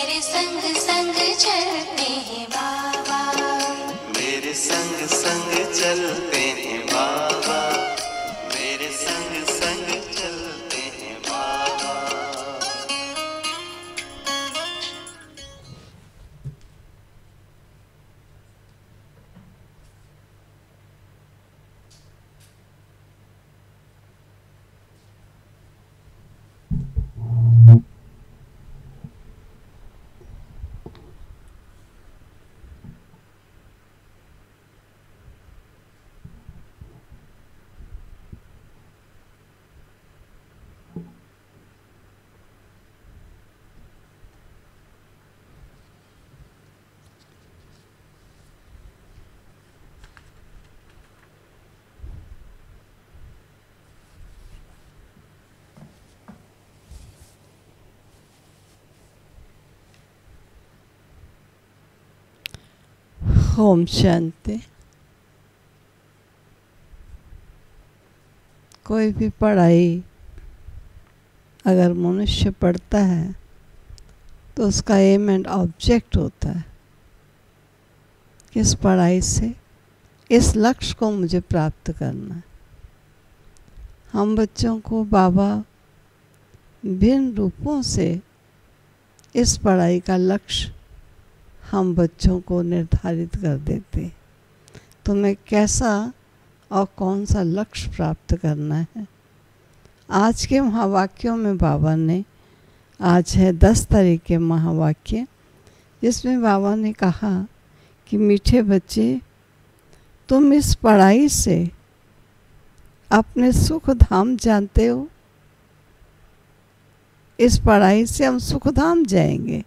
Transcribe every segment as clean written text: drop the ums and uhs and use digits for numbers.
मेरे संग संग चलते हैं बाबा, मेरे संग संग चलते हैं बाबा, मेरे संग संग चलते हैं बाबा। ओम शांति। कोई भी पढ़ाई अगर मनुष्य पढ़ता है तो उसका एम एंड ऑब्जेक्ट होता है कि इस पढ़ाई से इस लक्ष्य को मुझे प्राप्त करना है। हम बच्चों को बाबा भिन्न रूपों से इस पढ़ाई का लक्ष्य हम बच्चों को निर्धारित कर देते। तुम्हें कैसा और कौन सा लक्ष्य प्राप्त करना है। आज के महावाक्यों में बाबा ने, आज है 10 तारीख के महावाक्य, जिसमें बाबा ने कहा कि मीठे बच्चे, तुम इस पढ़ाई से अपने सुख धाम जानते हो। इस पढ़ाई से हम सुख धाम जाएंगे,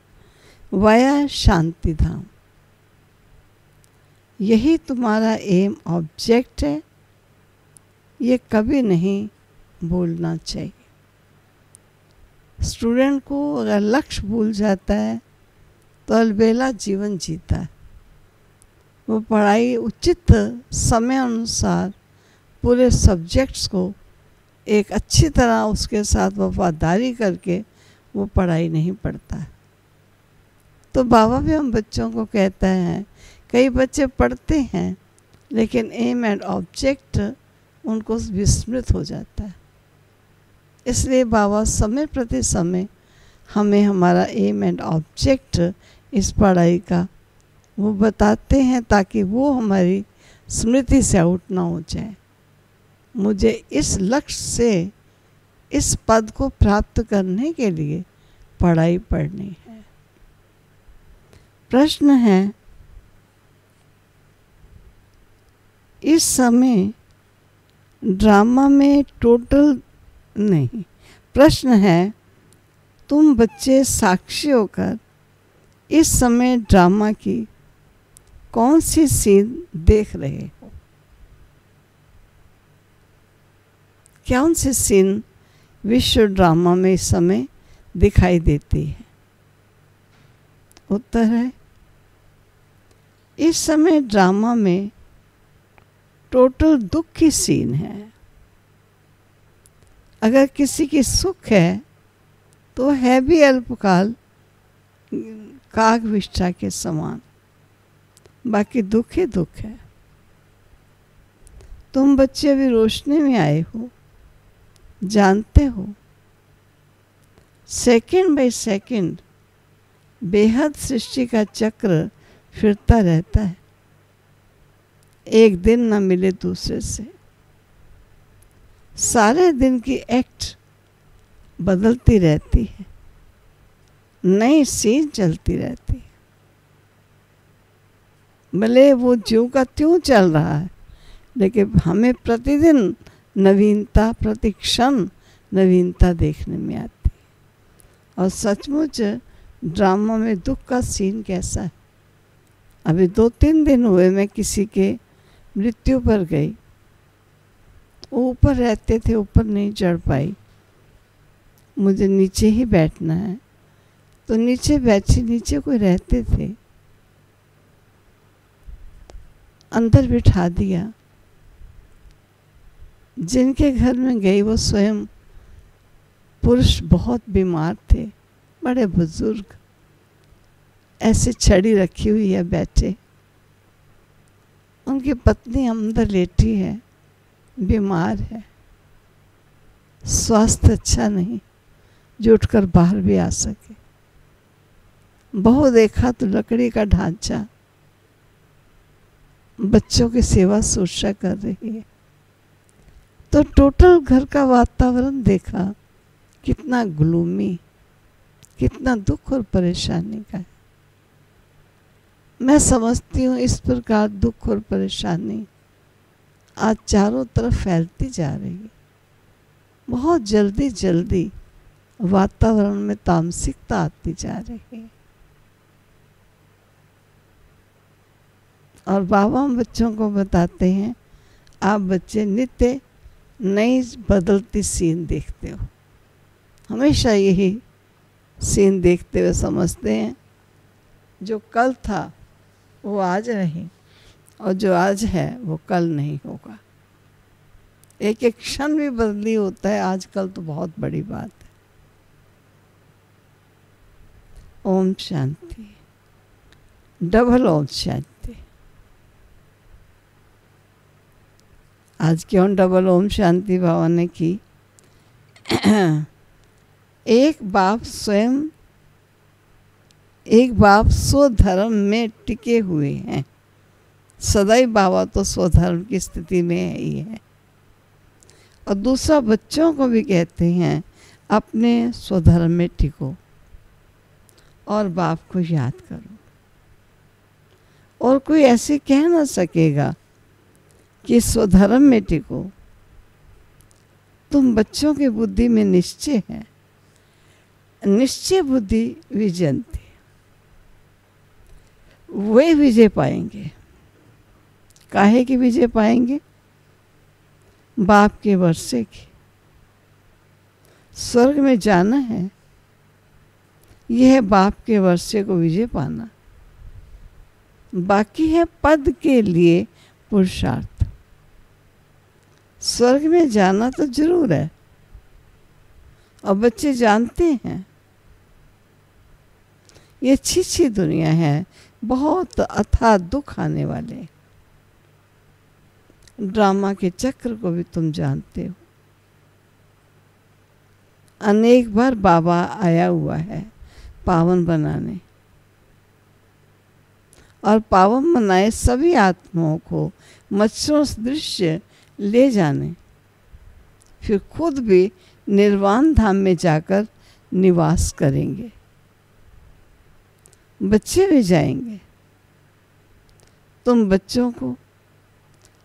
वया शांति धाम। यही तुम्हारा एम ऑब्जेक्ट है, ये कभी नहीं भूलना चाहिए। स्टूडेंट को अगर लक्ष्य भूल जाता है तो अलबेला जीवन जीता है। वो पढ़ाई उचित समय अनुसार पूरे सब्जेक्ट्स को एक अच्छी तरह उसके साथ वफादारी करके वो पढ़ाई नहीं पढ़ता है। तो बाबा भी हम बच्चों को कहते हैं, कई बच्चे पढ़ते हैं लेकिन एम एंड ऑब्जेक्ट उनको विस्मृत हो जाता है। इसलिए बाबा समय प्रति समय हमें हमारा एम एंड ऑब्जेक्ट इस पढ़ाई का वो बताते हैं, ताकि वो हमारी स्मृति से आउट ना हो जाए। मुझे इस लक्ष्य से इस पद को प्राप्त करने के लिए पढ़ाई पढ़नी है। प्रश्न है, इस समय ड्रामा में टोटल नहीं। प्रश्न है, तुम बच्चे साक्षी होकर इस समय ड्रामा की कौन सी सीन देख रहे हो? कौन सी सीन विश्व ड्रामा में इस समय दिखाई देती है? उत्तर है, इस समय ड्रामा में टोटल दुख की सीन है। अगर किसी की सुख है तो है भी अल्पकाल कागविष्ठा के समान, बाकी दुख ही दुख है। तुम बच्चे अभी रोशनी में आए हो, जानते हो सेकंड बाय सेकंड बेहद सृष्टि का चक्र फिरता रहता है। एक दिन न मिले दूसरे से। सारे दिन की एक्ट बदलती रहती है, नई सीन चलती रहती है। भले वो ज्यों का त्यों चल रहा है, लेकिन हमें प्रतिदिन नवीनता, प्रति क्षण नवीनता देखने में आती है। और सचमुच ड्रामा में दुख का सीन कैसा है। अभी 2-3 दिन हुए मैं किसी के मृत्यु पर गई। वो ऊपर रहते थे, ऊपर नहीं चढ़ पाई। मुझे नीचे ही बैठना है तो नीचे बैठी। नीचे कोई रहते थे, अंदर बिठा दिया। जिनके घर में गई वो स्वयं पुरुष बहुत बीमार थे, बड़े बुजुर्ग, ऐसे छड़ी रखी हुई है, बैठे, उनकी पत्नी अंदर लेटी है, बीमार है, स्वास्थ्य अच्छा नहीं जो उठकर बाहर भी आ सके। बहु देखा तो लकड़ी का ढांचा, बच्चों की सेवा शुश्रूषा कर रही है। तो टोटल घर का वातावरण देखा कितना ग्लूमी, कितना दुख और परेशानी का है। मैं समझती हूँ इस प्रकार दुख और परेशानी आज चारों तरफ फैलती जा रही है। बहुत जल्दी जल्दी वातावरण में तामसिकता आती जा रही है। और बाबा हम बच्चों को बताते हैं, आप बच्चे नित्य नई बदलती सीन देखते हो। हमेशा यही सीन देखते हुए समझते हैं जो कल था वो आज नहीं, और जो आज है वो कल नहीं होगा। एक एक क्षण भी बदली होता है, आजकल तो बहुत बड़ी बात है। ओम शांति, डबल ओम शांति। आज क्यों डबल ओम शांति बाबा ने की? एक बाप स्वधर्म में टिके हुए हैं। सदैव बाबा तो स्वधर्म की स्थिति में ही है। और दूसरा बच्चों को भी कहते हैं अपने स्वधर्म में टिको और बाप को याद करो। और कोई ऐसे कह ना सकेगा कि स्वधर्म में टिको। तुम बच्चों की बुद्धि में निश्चय है, निश्चय बुद्धि विजयंती, वे विजय पाएंगे। काहे की विजय पाएंगे? बाप के वर्षे की। स्वर्ग में जाना है, यह है बाप के वर्षे को विजय पाना। बाकी है पद के लिए पुरुषार्थ। स्वर्ग में जाना तो जरूर है, और बच्चे जानते हैं ये अच्छी दुनिया है, बहुत अथाह दुख आने वाले। ड्रामा के चक्र को भी तुम जानते हो। अनेक बार बाबा आया हुआ है पावन बनाने, और पावन बनाए सभी आत्माओं को मच्छरों दृश्य ले जाने, फिर खुद भी निर्वाण धाम में जाकर निवास करेंगे। बच्चे भी जाएंगे। तुम बच्चों को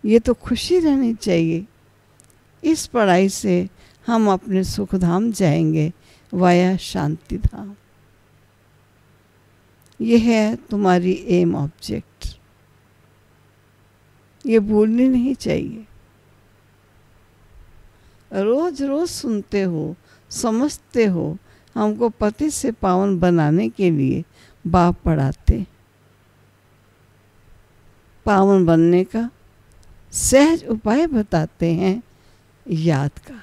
ये तो खुशी रहनी चाहिए, इस पढ़ाई से हम अपने सुख धाम जाएंगे वाया शांति धाम। ये है तुम्हारी एम ऑब्जेक्ट, ये भूलनी नहीं चाहिए। रोज रोज सुनते हो, समझते हो, हमको पति से पावन बनाने के लिए बाप पढ़ाते। पावन बनने का सहज उपाय बताते हैं, याद का।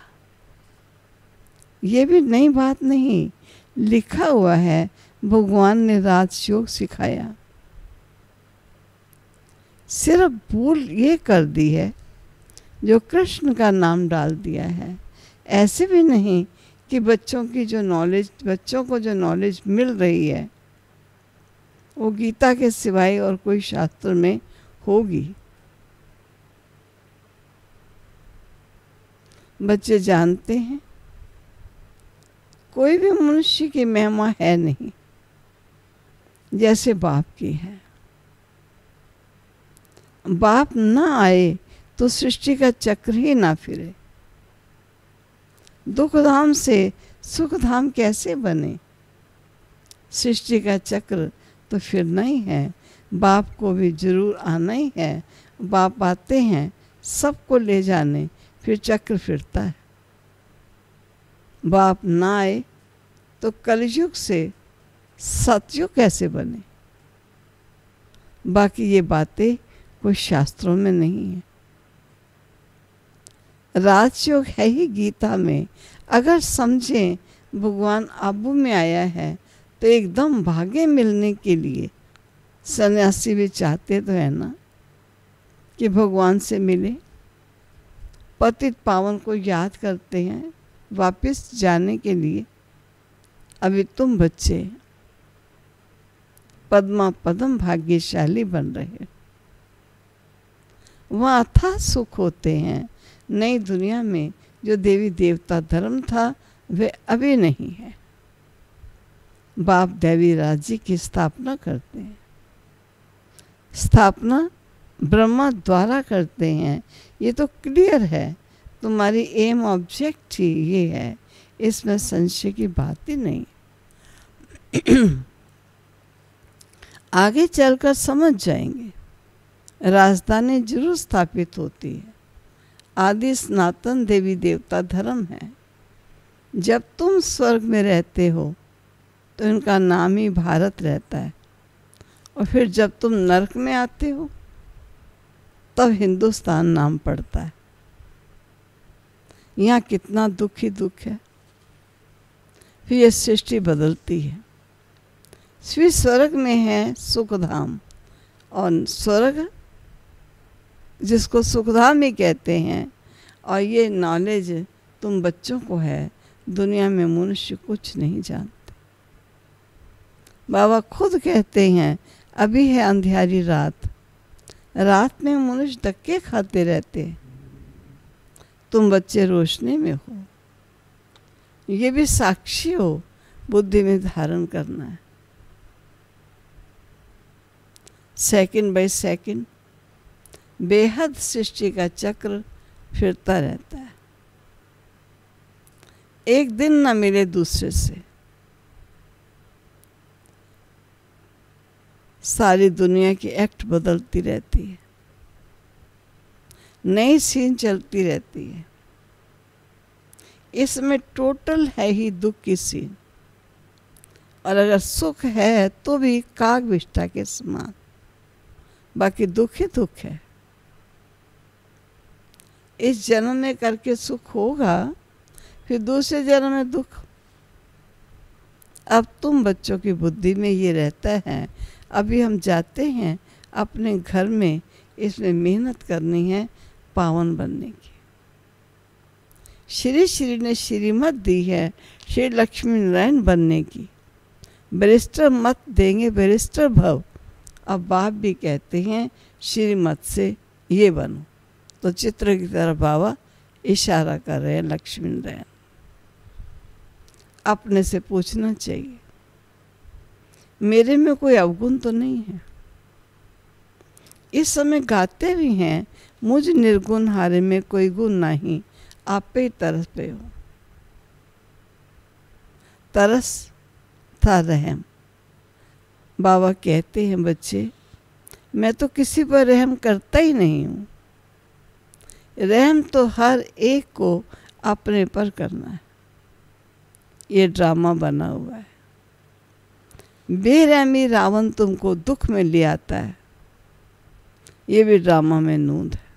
ये भी नई बात नहीं, लिखा हुआ है, भगवान ने राजयोग सिखाया। सिर्फ भूल ये कर दी है जो कृष्ण का नाम डाल दिया है। ऐसे भी नहीं कि बच्चों को जो नॉलेज मिल रही है वो गीता के सिवाय और कोई शास्त्र में होगी। बच्चे जानते हैं कोई भी मनुष्य की महिमा है नहीं जैसे बाप की है। बाप ना आए तो सृष्टि का चक्र ही ना फिरे। दुख धाम से सुख धाम कैसे बने? सृष्टि का चक्र तो फिरना ही है, बाप को भी जरूर आना ही है। बाप आते हैं सबको ले जाने, फिर चक्र फिरता है। बाप ना आए तो कलयुग से सतयुग कैसे बने? बाकी ये बातें कोई शास्त्रों में नहीं है। राजयोग है ही गीता में। अगर समझें भगवान आबू में आया है तो एकदम भागे मिलने के लिए सन्यासी भी चाहते तो है ना कि भगवान से मिले। पतित पावन को याद करते हैं वापस जाने के लिए। अभी तुम बच्चे पद्मा पदम भाग्यशाली बन रहे। वहाँ अथाह सुख होते हैं। नई दुनिया में जो देवी देवता धर्म था वे अभी नहीं है। बाप दैवी राज्य की स्थापना करते हैं। स्थापना ब्रह्मा द्वारा करते हैं। ये तो क्लियर है। तुम्हारी एम ऑब्जेक्ट ही ये है, इसमें संशय की बात ही नहीं। आगे चलकर समझ जाएंगे। राजधानी जरूर स्थापित होती है। आदि सनातन देवी देवता धर्म है। जब तुम स्वर्ग में रहते हो तो इनका नाम ही भारत रहता है, और फिर जब तुम नरक में आते हो तब हिंदुस्तान नाम पड़ता है। यहाँ कितना दुख ही दुख है। फिर ये सृष्टि बदलती है। फिर स्वर्ग में है सुखधाम, और स्वर्ग जिसको सुखधाम ही कहते हैं, और ये नॉलेज तुम बच्चों को है। दुनिया में मनुष्य कुछ नहीं जानते। बाबा खुद कहते हैं अभी है अंधियारी रात, रात में मनुष्य धक्के खाते रहते हैं, तुम बच्चे रोशनी में हो। ये भी साक्षी हो, बुद्धि में धारण करना है। सेकंड बाय सेकंड बेहद सृष्टि का चक्र फिरता रहता है। एक दिन न मिले दूसरे से, सारी दुनिया की एक्ट बदलती रहती है। नई सीन चलती रहती है। इसमें टोटल है ही दुख की सीन, और अगर सुख है तो भी काग विष्ठा के समान, बाकी दुख ही दुख है। इस जन्म में करके सुख होगा, फिर दूसरे जन्म में दुख। अब तुम बच्चों की बुद्धि में ये रहता है, अभी हम जाते हैं अपने घर में, इसमें मेहनत करनी है पावन बनने की। श्री श्री ने श्रीमत दी है श्री लक्ष्मी नारायण बनने की। बैरिस्टर मत देंगे बैरिस्टर भव। अब बाप भी कहते हैं श्रीमत से ये बनो। तो चित्र की तरफ बाबा इशारा कर रहे हैं लक्ष्मी नारायण। अपने से पूछना चाहिए मेरे में कोई अवगुण तो नहीं है। इस समय गाते भी हैं मुझ निर्गुण हारे में कोई गुण नहीं, आप पे ही तरस पे हो। तरस था रहम। बाबा कहते हैं बच्चे मैं तो किसी पर रहम करता ही नहीं हूँ। रहम तो हर एक को अपने पर करना है। ये ड्रामा बना हुआ है। बेरहमी रावण तुमको दुख में ले आता है। ये भी ड्रामा में नूंद है।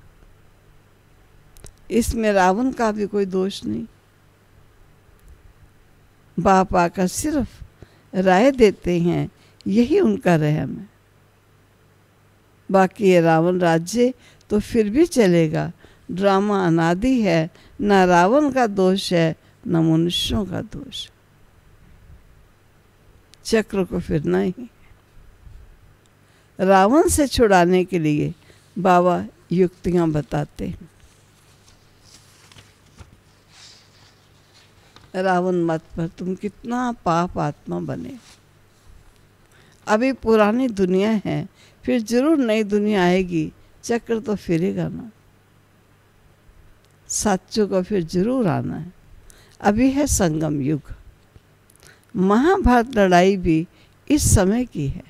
इसमें रावण का भी कोई दोष नहीं। बाप आकर सिर्फ राय देते हैं, यही उनका रहम है। बाकी ये रावण राज्य तो फिर भी चलेगा। ड्रामा अनादि है। न रावण का दोष है न मनुष्यों का दोष। चक्र को फिरना ही। रावण से छुड़ाने के लिए बाबा युक्तियां बताते हैं। रावण मत पर तुम कितना पाप आत्मा बने। अभी पुरानी दुनिया है, फिर जरूर नई दुनिया आएगी। चक्र तो फिरेगा ना। साचों को फिर जरूर आना है। अभी है संगम युग। महाभारत लड़ाई भी इस समय की है।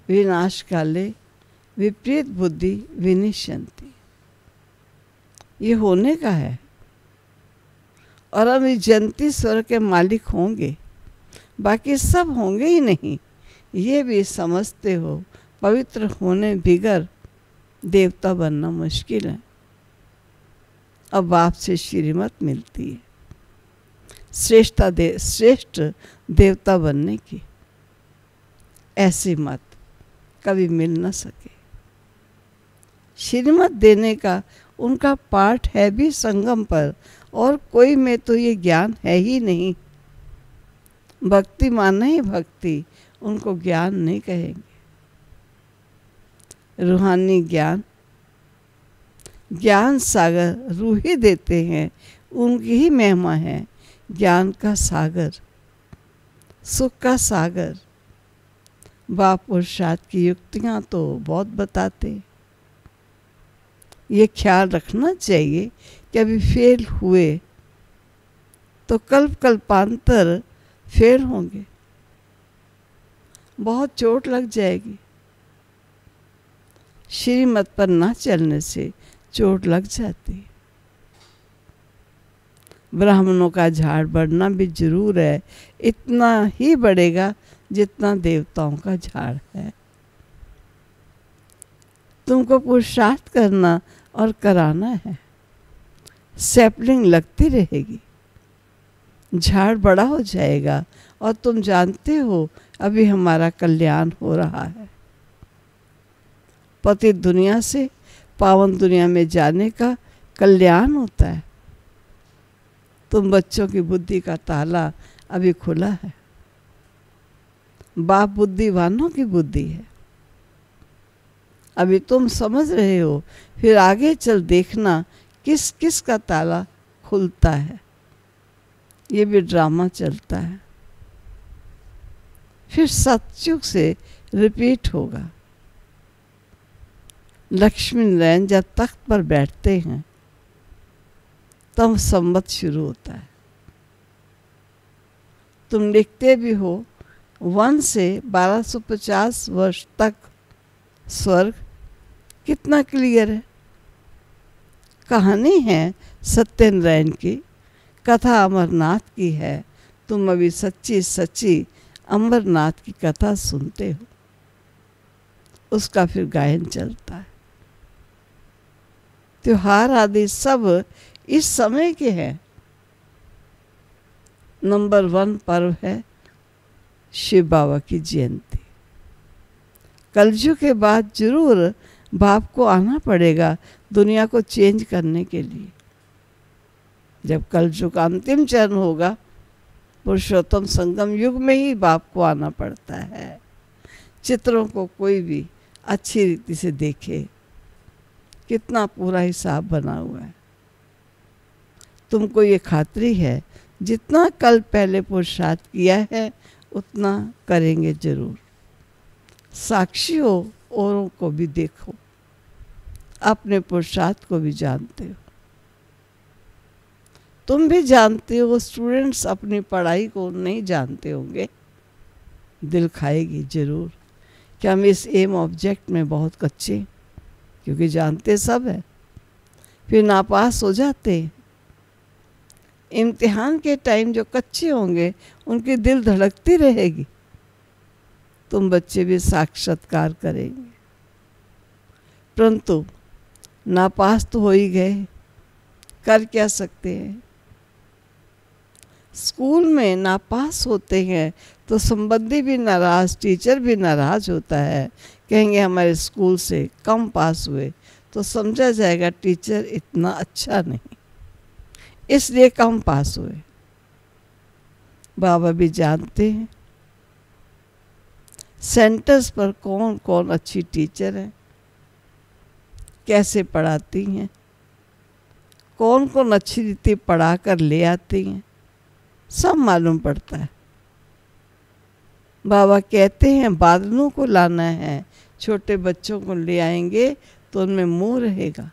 विनाश काले विपरीत बुद्धि विनिश्यन्ति। ये होने का है। और अब जयंती स्वर्ग के मालिक होंगे, बाकी सब होंगे ही नहीं। ये भी समझते हो पवित्र होने बिगर देवता बनना मुश्किल है। अब बाप से श्रीमत मिलती है। श्रेष्ठ देवता बनने की। ऐसी मत कभी मिल न सके। श्रीमत देने का उनका पाठ है भी संगम पर, और कोई में तो ये ज्ञान है ही नहीं। भक्ति माने ही भक्ति, उनको ज्ञान नहीं कहेंगे। रूहानी ज्ञान सागर रूह ही देते हैं, उनकी ही महिमा है ज्ञान का सागर, सुख का सागर। बाप पुरुषार्थ की युक्तियाँ तो बहुत बताते। ये ख्याल रखना चाहिए कि अभी फेल हुए तो कल्पांतर फेल होंगे, बहुत चोट लग जाएगी। श्रीमत पर ना चलने से चोट लग जाती है। ब्राह्मणों का झाड़ बढ़ना भी जरूर है, इतना ही बढ़ेगा जितना देवताओं का झाड़ है। तुमको पुरुषार्थ करना और कराना है। सैपलिंग लगती रहेगी, झाड़ बड़ा हो जाएगा, और तुम जानते हो अभी हमारा कल्याण हो रहा है। पतित दुनिया से पावन दुनिया में जाने का कल्याण होता है। तुम बच्चों की बुद्धि का ताला अभी खुला है। बाप बुद्धिवानों की बुद्धि है। अभी तुम समझ रहे हो, फिर आगे चल देखना किस किस का ताला खुलता है। ये भी ड्रामा चलता है, फिर सतयुग से रिपीट होगा। लक्ष्मी नारायण जब तख्त पर बैठते हैं तब संवत शुरू होता है। तुम लिखते भी हो 1 से 1250 वर्ष तक स्वर्ग, कितना क्लियर है। कहानी है सत्यनारायण की, कथा अमरनाथ की है। तुम अभी सच्ची सच्ची अमरनाथ की कथा सुनते हो, उसका फिर गायन चलता है। त्योहार आदि सब इस समय के हैं। नंबर 1 पर्व है शिव बाबा की जयंती। कलयुग के बाद जरूर बाप को आना पड़ेगा दुनिया को चेंज करने के लिए। जब कलयुग का अंतिम चरण होगा, पुरुषोत्तम संगम युग में ही बाप को आना पड़ता है। चित्रों को कोई भी अच्छी रीति से देखे, कितना पूरा हिसाब बना हुआ है। तुमको ये खातरी है, जितना कल पहले पुरुषार्थ किया है उतना करेंगे जरूर। साक्षी हो, औरों को भी देखो, अपने पुरुषार्थ को भी जानते हो। तुम भी जानते हो, स्टूडेंट्स अपनी पढ़ाई को नहीं जानते होंगे। दिल खाएगी जरूर कि हम इस एम ऑब्जेक्ट में बहुत कच्चे, क्योंकि जानते सब है, फिर नापास हो जाते हैं। इम्तिहान के टाइम जो कच्चे होंगे उनकी दिल धड़कती रहेगी। तुम बच्चे भी साक्षात्कार करेंगे, परंतु नापास तो हो ही गए, कर क्या सकते हैं। स्कूल में नापास होते हैं तो संबंधी भी नाराज, टीचर भी नाराज होता है। कहेंगे हमारे स्कूल से कम पास हुए, तो समझा जाएगा टीचर इतना अच्छा नहीं, इसलिए कम पास हुए। बाबा भी जानते हैं सेंटर्स पर कौन कौन अच्छी टीचर है, कैसे पढ़ाती हैं, कौन कौन अच्छी रीति पढ़ा कर ले आती हैं, सब मालूम पड़ता है। बाबा कहते हैं बादलों को लाना है, छोटे बच्चों को ले आएंगे तो उनमें मोह रहेगा।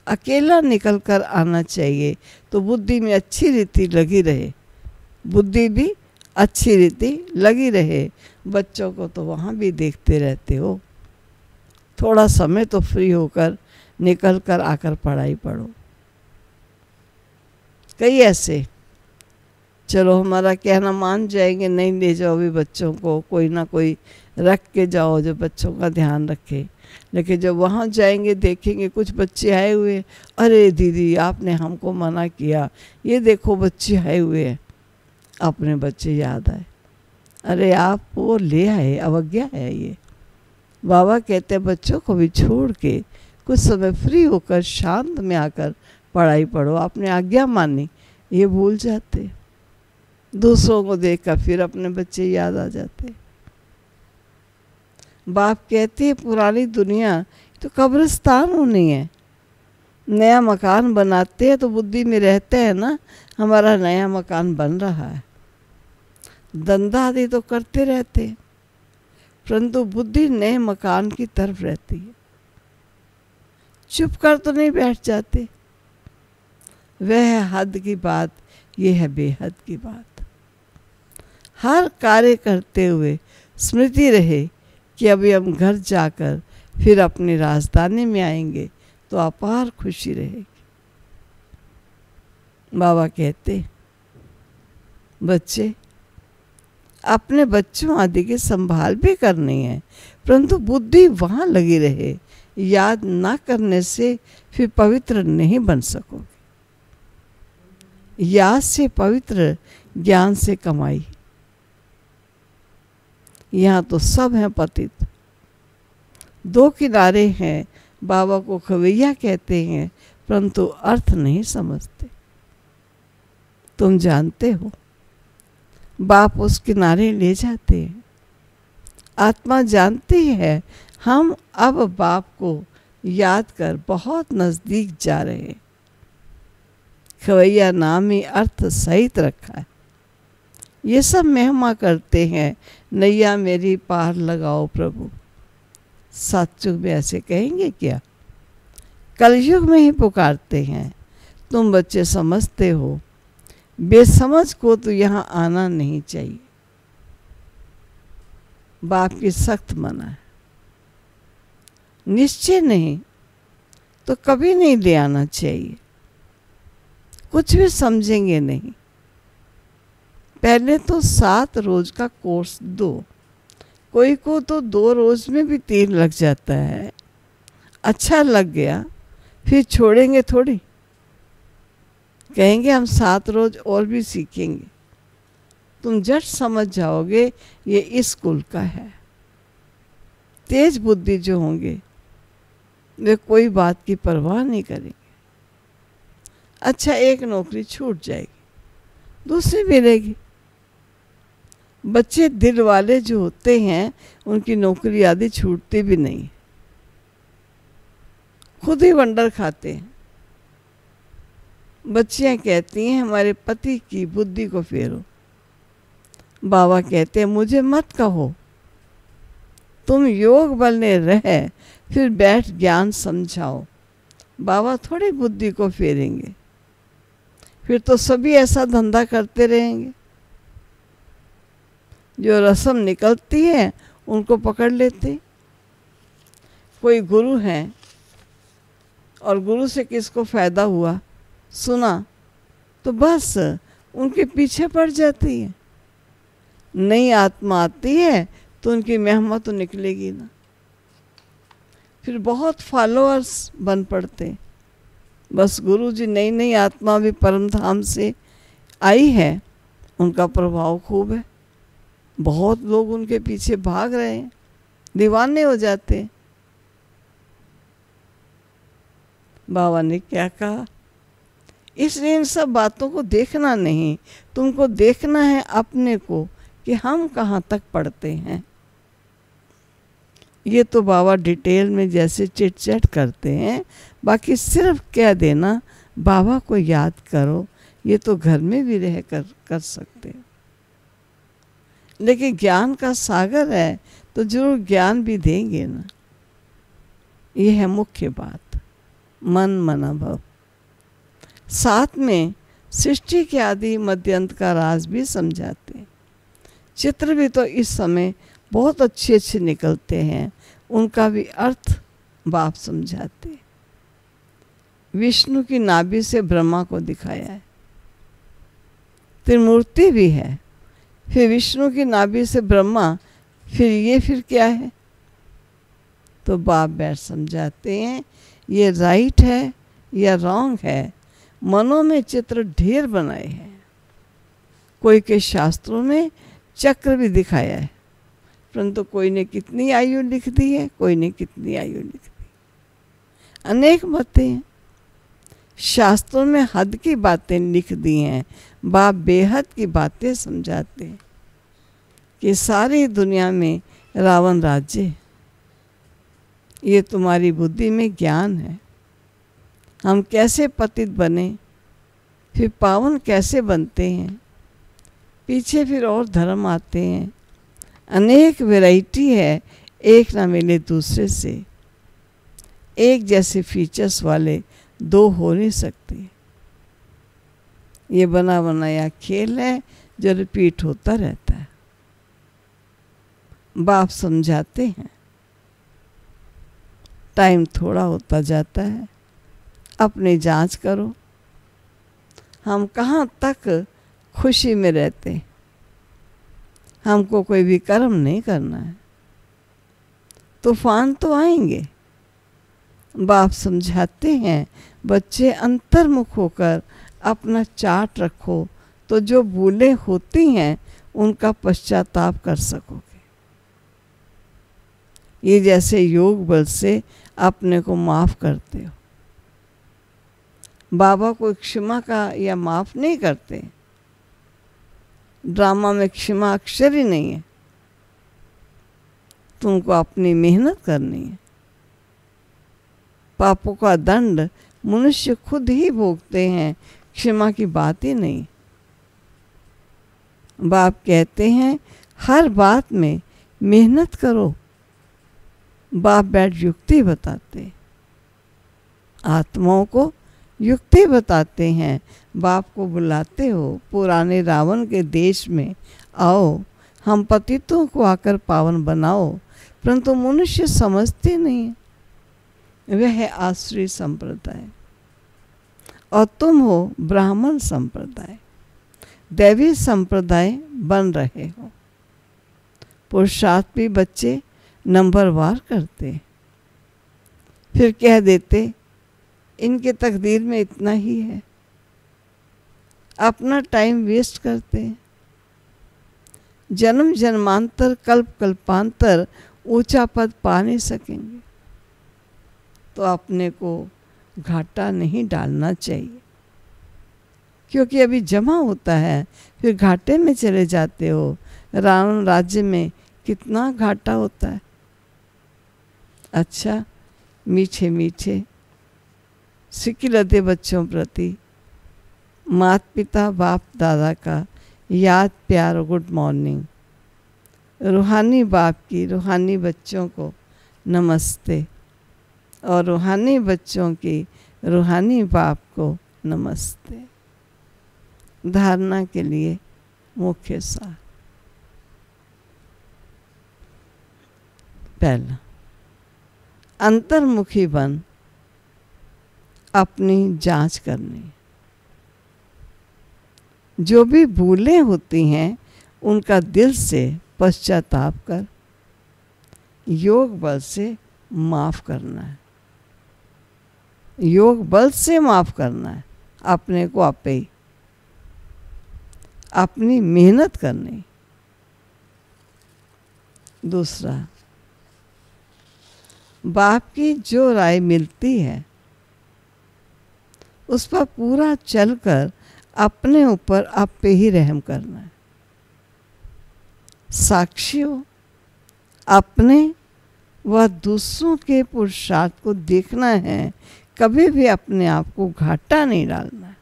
अकेला निकल कर आना चाहिए तो बुद्धि में अच्छी रीति लगी रहे, बुद्धि भी अच्छी रीति लगी रहे। बच्चों को तो वहाँ भी देखते रहते हो, थोड़ा समय तो फ्री होकर निकल कर आकर पढ़ाई पढ़ो। कई ऐसे चलो हमारा कहना मान जाएंगे, नहीं ले जाओ भी बच्चों को, कोई ना कोई रख के जाओ जो बच्चों का ध्यान रखे। लेकिन जब वहाँ जाएंगे देखेंगे कुछ बच्चे आए हुए, अरे दीदी आपने हमको मना किया, ये देखो बच्चे आए हुए हैं। अपने बच्चे याद आए, अरे आप वो ले आए, अवज्ञा है ये। बाबा कहते हैं बच्चों को भी छोड़ के कुछ समय फ्री होकर शांत में आकर पढ़ाई पढ़ो। आपने आज्ञा मानी, ये भूल जाते। दूसरों को देखकर फिर अपने बच्चे याद आ जाते। बाप कहते हैं पुरानी दुनिया तो कब्रिस्तान होनी है। नया मकान बनाते हैं तो बुद्धि में रहते हैं ना, हमारा नया मकान बन रहा है। धंधा आदि तो करते रहते हैं, परंतु बुद्धि नए मकान की तरफ रहती है। चुप कर तो नहीं बैठ जाते। वह है हद की बात, ये है बेहद की बात। हर कार्य करते हुए स्मृति रहे कि अभी हम घर जाकर फिर अपनी राजधानी में आएंगे तो अपार खुशी रहेगी। बाबा कहते बच्चे अपने बच्चों आदि की संभाल भी करनी है, परंतु बुद्धि वहाँ लगी रहे। याद ना करने से फिर पवित्र नहीं बन सकोगे। याद से पवित्र, ज्ञान से कमाई। यहाँ तो सब हैं पतित। दो किनारे हैं। बाबा को खवैया कहते हैं, परंतु अर्थ नहीं समझते। तुम जानते हो, बाप उस किनारे ले जाते हैं। आत्मा जानती है हम अब बाप को याद कर बहुत नज़दीक जा रहे हैं। खवैया नाम ही अर्थ सहित रखा है। ये सब महिमा करते हैं, नैया मेरी पार लगाओ प्रभु। सतयुग में ऐसे कहेंगे क्या? कलयुग में ही पुकारते हैं। तुम बच्चे समझते हो, बेसमझ को तो यहाँ आना नहीं चाहिए। बाप की सख्त मना है। निश्चय नहीं तो कभी नहीं ले आना चाहिए। कुछ भी समझेंगे नहीं। पहले तो 7 रोज का कोर्स दो। कोई को तो 2 रोज में भी 3 लग जाता है। अच्छा लग गया फिर छोड़ेंगे थोड़ी। कहेंगे हम 7 रोज और भी सीखेंगे। तुम झट समझ जाओगे ये इस कुल का है। तेज बुद्धि जो होंगे वे कोई बात की परवाह नहीं करेंगे। अच्छा एक नौकरी छूट जाएगी, दूसरी मिलेगी। बच्चे दिल वाले जो होते हैं उनकी नौकरी आदि छूटती भी नहीं, खुद ही वंडर खाते हैं। बच्चियां कहती हैं हमारे पति की बुद्धि को फेरो। बाबा कहते हैं मुझे मत कहो, तुम योग बल में रह फिर बैठ ज्ञान समझाओ। बाबा थोड़ी बुद्धि को फेरेंगे, फिर तो सभी ऐसा धंधा करते रहेंगे। जो रस्म निकलती है उनको पकड़ लेते। कोई गुरु हैं और गुरु से किसको फायदा हुआ सुना तो बस उनके पीछे पड़ जाती है। नई आत्मा आती है तो उनकी महिमा तो निकलेगी ना। फिर बहुत फॉलोअर्स बन पड़ते। बस गुरु जी नई नई आत्मा भी परम धाम से आई है, उनका प्रभाव खूब है। बहुत लोग उनके पीछे भाग रहे हैं, दीवाने हो जाते हैं। बाबा ने क्या कहा? इसलिए इन सब बातों को देखना नहीं, तुमको देखना है अपने को कि हम कहाँ तक पढ़ते हैं। ये तो बाबा डिटेल में जैसे चिट चैट करते हैं, बाकी सिर्फ कह देना बाबा को याद करो, ये तो घर में भी रह कर सकते हैं। लेकिन ज्ञान का सागर है तो जरूर ज्ञान भी देंगे ना। ये है मुख्य बात, मन मना भव। साथ में सृष्टि के आदि मध्यंत का राज भी समझाते हैं। चित्र भी तो इस समय बहुत अच्छे अच्छे निकलते हैं, उनका भी अर्थ बाप समझाते हैं। विष्णु की नाभि से ब्रह्मा को दिखाया है। त्रिमूर्ति भी है, फिर विष्णु की नाभि से ब्रह्मा, फिर क्या है? तो बाप बैठ समझाते हैं ये राइट है या रॉन्ग है। मनों में चित्र ढेर बनाए हैं, कोई के शास्त्रों में चक्र भी दिखाया है, परंतु कोई ने कितनी आयु लिख दी है, कोई ने कितनी आयु लिख दी। अनेक बातें हैं, शास्त्रों में हद की बातें लिख दी हैं। बाप बेहद की बातें समझाते हैं कि सारी दुनिया में रावण राज्य है, ये तुम्हारी बुद्धि में ज्ञान है। हम कैसे पतित बने, फिर पावन कैसे बनते हैं, पीछे फिर और धर्म आते हैं। अनेक वैरायटी है, एक ना मिले दूसरे से। एक जैसे फीचर्स वाले दो हो नहीं सकते। ये बना बनाया खेल है जो रिपीट होता रहता है। बाप समझाते हैं टाइम थोड़ा होता जाता है, अपनी जांच करो, हम कहाँ तक खुशी में रहते हैं। हमको कोई भी कर्म नहीं करना है, तूफान तो आएंगे। बाप समझाते हैं बच्चे अंतर्मुख होकर अपना चार्ट रखो, तो जो भूलें होती हैं उनका पश्चाताप कर सकोगे। ये जैसे योग बल से अपने को माफ करते हो। बाबा को क्षमा का या माफ नहीं करते। ड्रामा में क्षमा अक्षर ही नहीं है। तुमको अपनी मेहनत करनी है। पापों का दंड मनुष्य खुद ही भोगते हैं, क्षमा की बात ही नहीं। बाप कहते हैं हर बात में मेहनत करो। बाप बैठ युक्ति बताते, आत्माओं को युक्ति बताते हैं। बाप को बुलाते हो पुराने रावण के देश में आओ, हम पतितों को आकर पावन बनाओ, परंतु मनुष्य समझते नहीं है। वह है आसुरी संप्रदाय और तुम हो ब्राह्मण संप्रदाय, दैवी संप्रदाय बन रहे हो। पुरुषार्थ भी बच्चे नंबरवार करते, फिर कह देते इनके तकदीर में इतना ही है। अपना टाइम वेस्ट करते हैं। जन्म जन्मांतर कल्प कल्पांतर ऊंचा पद पा नहीं सकेंगे, तो अपने को घाटा नहीं डालना चाहिए, क्योंकि अभी जमा होता है, फिर घाटे में चले जाते हो। रावण राज्य में कितना घाटा होता है। अच्छा, मीठे मीठे सिकिलते बच्चों प्रति माता पिता बाप दादा का याद प्यार और गुड मॉर्निंग। रूहानी बाप की रूहानी बच्चों को नमस्ते और रूहानी बच्चों की रूहानी बाप को नमस्ते। धारणा के लिए मुख्य सार। पहला, अंतर्मुखी बन अपनी जांच करनी। जो भी भूलें होती हैं उनका दिल से पश्चाताप कर योग बल से माफ करना है। योग बल से माफ करना है अपने को आपे ही, अपनी मेहनत करनी। दूसरा, बाप की जो राय मिलती है उस पर पूरा चलकर अपने ऊपर आप पे ही रहम करना है। साक्षी हो, अपने व दूसरों के पुरुषार्थ को देखना है, कभी भी अपने आप को घाटा नहीं डालना है।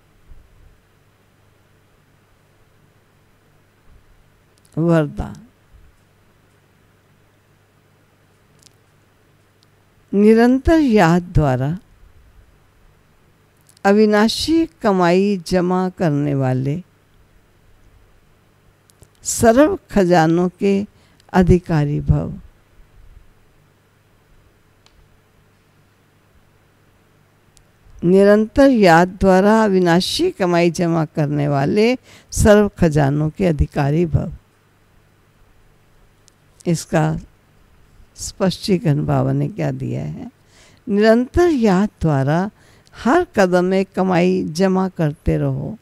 वरदान, निरंतर याद द्वारा अविनाशी कमाई जमा करने वाले सर्व खजानों के अधिकारी भव। निरंतर याद द्वारा अविनाशी कमाई जमा करने वाले सर्व खजानों के अधिकारी भव। इसका स्पष्टीकरण बाबा ने क्या दिया है? निरंतर याद द्वारा हर कदम में कमाई जमा करते रहो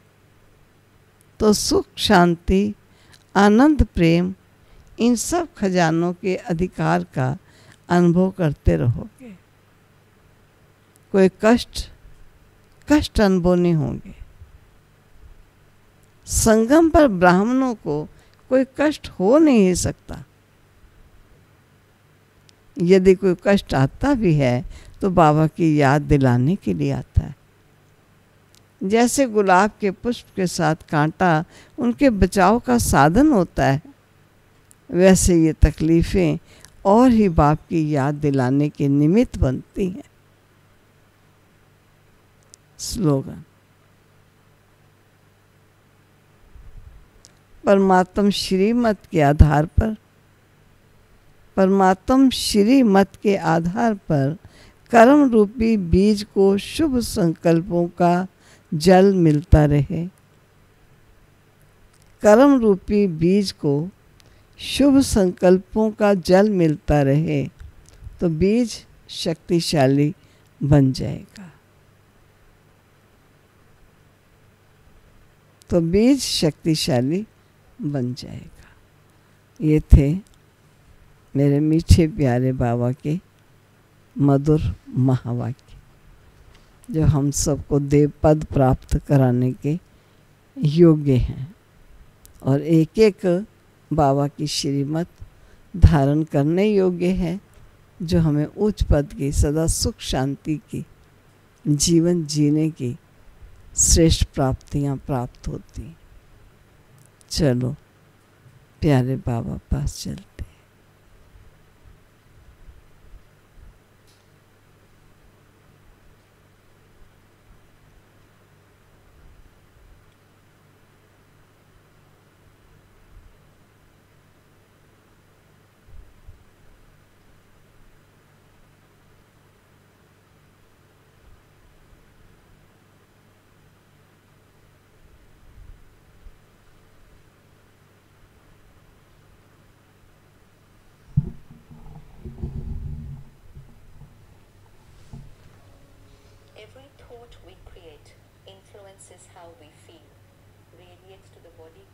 तो सुख, शांति, आनंद, प्रेम, इन सब खजानों के अधिकार का अनुभव करते रहोगे। कोई कष्ट अनुभव नहीं होंगे। संगम पर ब्राह्मणों को कोई कष्ट हो नहीं सकता। यदि कोई कष्ट आता भी है तो बाबा की याद दिलाने के लिए आता है। जैसे गुलाब के पुष्प के साथ कांटा उनके बचाव का साधन होता है, वैसे ये तकलीफ़ें और ही बाप की याद दिलाने के निमित्त बनती हैं। स्लोगन: परमात्म श्रीमत के आधार पर, परमात्म श्रीमत के आधार पर कर्म रूपी बीज को शुभ संकल्पों का जल मिलता रहे। कर्म रूपी बीज को शुभ संकल्पों का जल मिलता रहे तो बीज शक्तिशाली बन जाएगा। तो बीज शक्तिशाली बन जाएगा। ये थे मेरे मीठे प्यारे बाबा के मधुर महावाक्य, जो हम सबको देव पद प्राप्त कराने के योग्य हैं और एक एक बाबा की श्रीमत धारण करने योग्य है, जो हमें उच्च पद की, सदा सुख शांति की, जीवन जीने की श्रेष्ठ प्राप्तियां प्राप्त होती। चलो प्यारे बाबा पास चलते। Every thought we create influences how we feel, radiates to the body.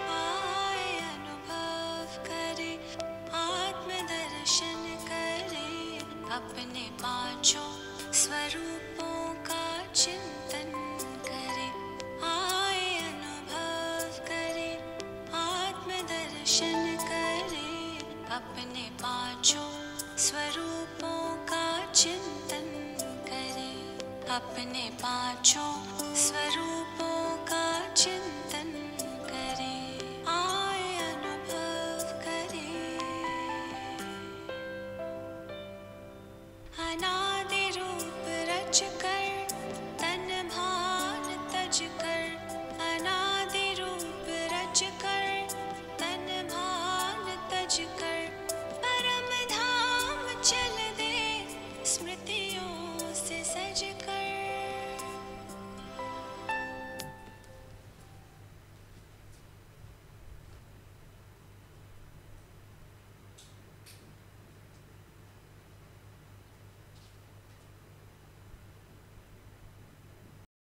आए अनुभव करे, आत्मदर्शन करे, अपने पांचों स्वरूपों का चिंतन करे। आए अनुभव करे, आत्मदर्शन करे, अपने पांचों स्वरूपों का चिंतन करे। अपने पांचों स्वरूपों